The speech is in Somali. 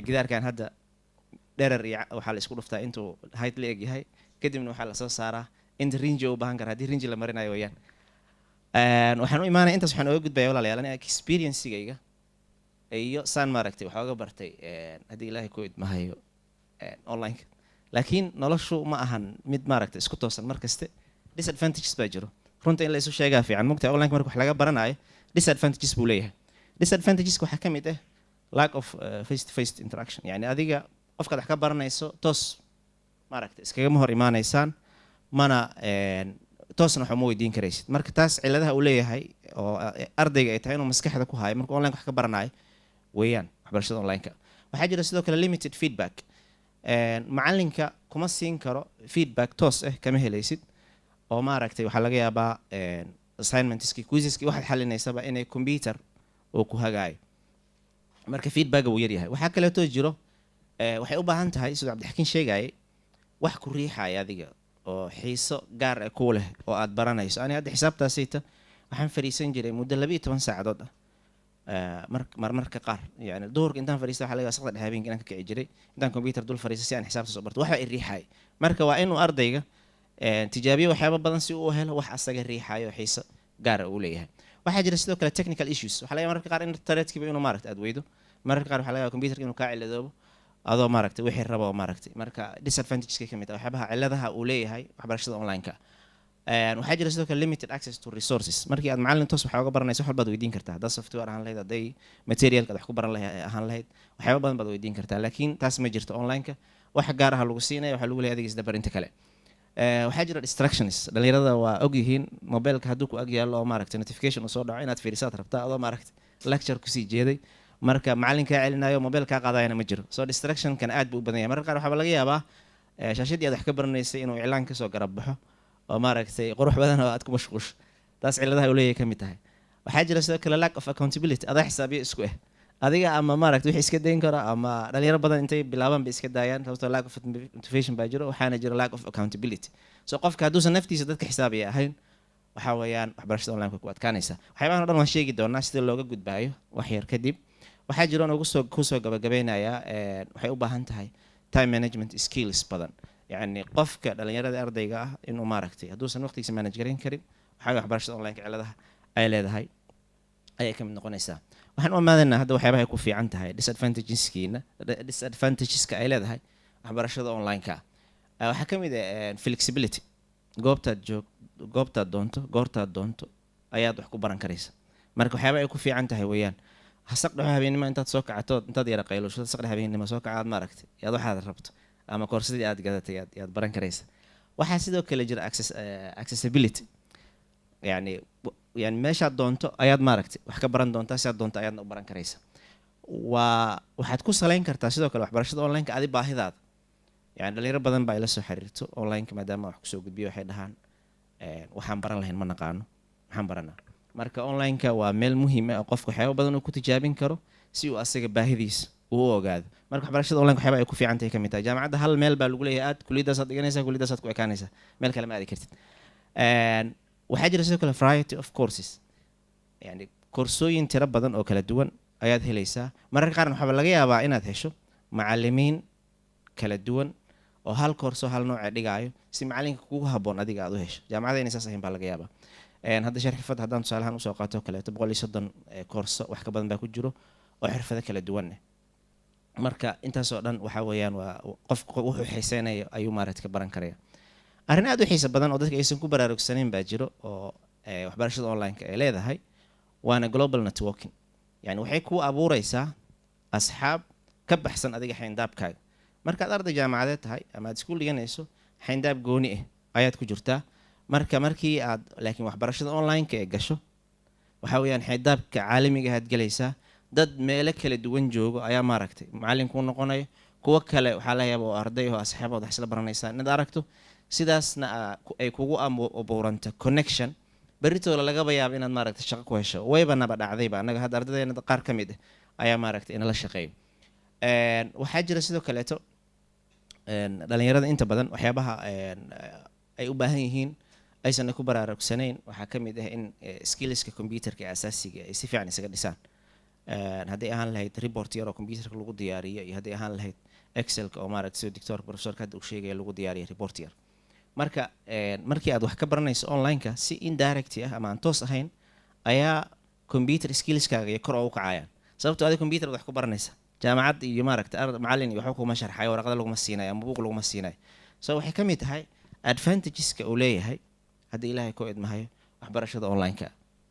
gidaarkan hadda dherer iyo waxaa la isku dhuftaa intuu height la eg yahay kadibna waxaa la soo saaraa inta rinji u baahan kara haddii rinji la marinayo weeyaan. waxaan u imaanaya intaas waxaan oga gudbaya walaalayaal aniga experiencegayga iyo saan maaragtay waxaa oga bartay haddii ilaahay ku idmahayo online-ka. laakiin noloshu ma ahan mid maaragtay isku toosan mar kaste disadvantages baa jiro runta in la isu sheegaa fiican mugta online marka wax laga baranayo disadvantages buu leeyahay. disadvantageska waxaa ka mid ah lack of face to face interaction, yani adiga qofkaad wax ka baranayso toos maaragtay iskagama hor imaanaysaan mana toosna wax uma weydiin karaysid. marka taas ciladaha uu leeyahay oo ardayga ay tahay inuu maskaxda ku hayo marka online wax ka baranayo weeyaan waxbarashada online-ka. waxaa jira sidoo kale limited feedback, macalinka kuma siin karo feedback toos ah kama helaysid oo maaragtay waxaa laga yaabaa assignmentski quizzeski waxaad xalinaysaba inay computer oo ku hagaayo marka feedback uu yar yahay. waxaa kaleeto jiro waxay u baahan tahay sidoo Cabdixakiin sheegayay wax ku riixaya adiga oo xiiso gaar ah ku leh oo aad baranayso. ani hadda xisaabtaasayta waxaan fariisan jiray muddo 12 saacadood marmarka qaar yani duhurka intaan fariistay waxa laga yaabaa saqda habeenkii inaan ka kici jiray intaan computer dul fariistay si aan xisaabta soo barto waxa ay riixay. marka waa inuu ardayga tijaabiyo waxyaabo badan si uu helo wax asaga riixayo xiiso gaar ah uu leeyahay. waxaa jira sidoo kale technical issues, waxa laga yaabaa marka qaar internetkiiba inuu maaragtay aad weydo, marka qaar waxa laga yaabaa computerka inuu ka ciladoobo adoo maaragtay wixii rabo maaragtay. marka disadvantageska ka mid ah waxyaabaha ciladaha uu leeyahay waxbarashada online-ka. waxaa jira sidoo kale limited access to resources, markii aad macallin toos wax uga baranayso wax walbaad weydiin kartaa, haddaad software ahaan lahayd hadday materialka wax ku baran lahayd ahaan lahayd waxyaabo badan baad weydiin kartaa. laakiin taas ma jirto online-ka, wax gaar ah lagu siinaya waxaa lagu leeyahay adiga isdabarinta kale. waxaa jira distractions, dhalinyarada waa og yihiin mobilka hadduu ku ag yaallo oo maaragtay notification uu soo dhaco inaad fiirisaad rabtaa adoo maaragtay lecture kusii jeeday marka macalinkaa celinayo mobil kaa qaadayana ma jiro. so distractionkan aad buu u badan yahay. marka qaar waxaa laga yaabaa shaashadii aad wax ka baranaysay inuu iclaan kasoo garab baxo oo maaragtay qurux badan oo aad ku mashquusho, taas ciladaha uu leeyahay ka mid tahay. waxaa jira sidoo kale lack of accountability, adaa xisaabiyo isku ah adiga ama maaragtay wixii iska dayn karo ama dhalinyaro badan intay bilaabaan bay iska daayaan sababtoo lack of motivation baa jiro, waxaana jira lack of accountability. so qofka hadduusan naftiisa dadka xisaabiya ahayn waxa weeyaan waxbarashada online ku adkaanaysa. waxyaabahan oo dhan waan sheegi doonaa sida looga gudbaayo wax yar kadib. waxaa jira oo kusoo gabagabeynayaa waxay u baahan tahay time management skills badan, yani qofka dhalinyarada ardayga ah inuu maaragtay hadduusan waqtigiisa manage garan karin waxaa waxbarashada online-ka ciladaha ay leedahay ayay ka mid noqonaysaa. waxaan u amaadaynaa hadda waxyaabaha ay ku fiican tahay disadvantageska ay leedahay waxbarashada online-ka. waxaa ka mid ah flexibility, goobtaad doonto goortaad doonto ayaad wax ku baran karaysa. marka waxyaabaha ay ku fiican tahay weeyaan hasaq dhaxo habeenimo intaad soo kacato intaad yara qayluushada saqda habeenimo soo kacaad maaragtay yaad waxaad rabto ama koorsadii aad gadatay yaad baran karaysa. waxaa sidoo kale jira accessibility, yani meeshaad doonto ayaad maaragtay wax ka baran doontaa, sidaad doonto ayaadna u baran karaysa. waxaad ku salayn kartaa sidoo kale waxbarashada online-ka adi baahidaada, yani dhalinyaro badan baa ila soo xiriirto online-ka maadaama wax kusoo gudbiyo waxay dhahaan waxaan baran lahayn ma naqaano maxaan baranaa. marka online-ka waa meel muhiim ah oo qofka waxyaabo badan uu ku tijaabin karo si uu asaga baahidiisa uu u ogaado. marka waxbarashada online waxyaaba ay ku fiican tahay ka mid tahay jaamacadda hal meel baa lagu leeyahay aad kuliyadaasaad dhiganaysaa kuliyadaasaad ku ekaanaysaa, meel kale ma aadi kartid. waxaa jira sidoo kale variety of courses, yani koorsooyin tiro badan oo kala duwan ayaad helaysaa. mararka qaarna waxaa laga yaabaa inaad hesho macallimiin kala duwan oo hal koorso hal nooc dhigaayo si macalinka kugu haboon adiga aad u hesho. jaamacadda inay saas ahayn baa laga yaabaa. hadda xirfad haddaan tusaalahaan usoo qaato kaleeto 130 koorso wax ka badan baa ku jiro oo xirfado kala duwan ah. marka intaasoo dhan waxaa weeyaan waa qofka wuxuu xiiseynayo ayuu maaragtay ka baran karaya. arrin aad u xiiso badan oo dadka aysan ku baraarugsanayn baa jiro oo waxbarashada online-ka ay leedahay, waana global networking. yani waxay kuu abuureysaa asxaab ka baxsan adiga xayndaabkaaga. markaad arday jaamacadeed tahay ama aad iskuul dhiganayso xayndaab gooni ah ayaad ku jirtaa. markii aad laakiin waxbarashada online-ka ee gasho waxaa weeyaan xayndaabka caalamiga aad galaysaa, dad meelo kala duwan joogo ayaa maaragtay macallinkuu noqonayo, kuwo kale waxaa laga yaabaa oo arday oo asxaabood wax isla baranaysaa inaad aragto, sidaasna ay kugu abuuranta connection. berritooda lagaba yaabo inaad maaragtay shaqo ku hesho, wayba naba dhacdayba annaga hadda ardaydeena qaar ka mid ah ayaa maaragtay inala shaqeeyo. waxaa jira sidoo kaleeto dhalinyarada inta badan waxyaabaha ay u baahan yihiin aysan ku baraarugsanayn waxaa ka mid ah in skillska computerka asaasiga ay si fiican isaga dhisaan. haddii ahaan lahayd report yar oo computerka lagu diyaariyo iyo haddii ahaan lahayd excelka oo maaragta sida doctor professorka hadda uu sheegaya lagu diyaariyo report yar. marka markii aad wax ka baranayso online-ka si indirect ah ama aan toos ahayn ayaa computer skillskaaga iyo kor ugu kacayaan. sababtoo ah computer wax ku baranaysa jaamacad iyo maaragta macallin iyo waxa kuma sharxayo warqada laguma siinayo ama buug laguma siinayo. so waxay ka mid tahay advantageska uu leeyahay haddii ilaahay ku idmahayo waxbarashada online-ka.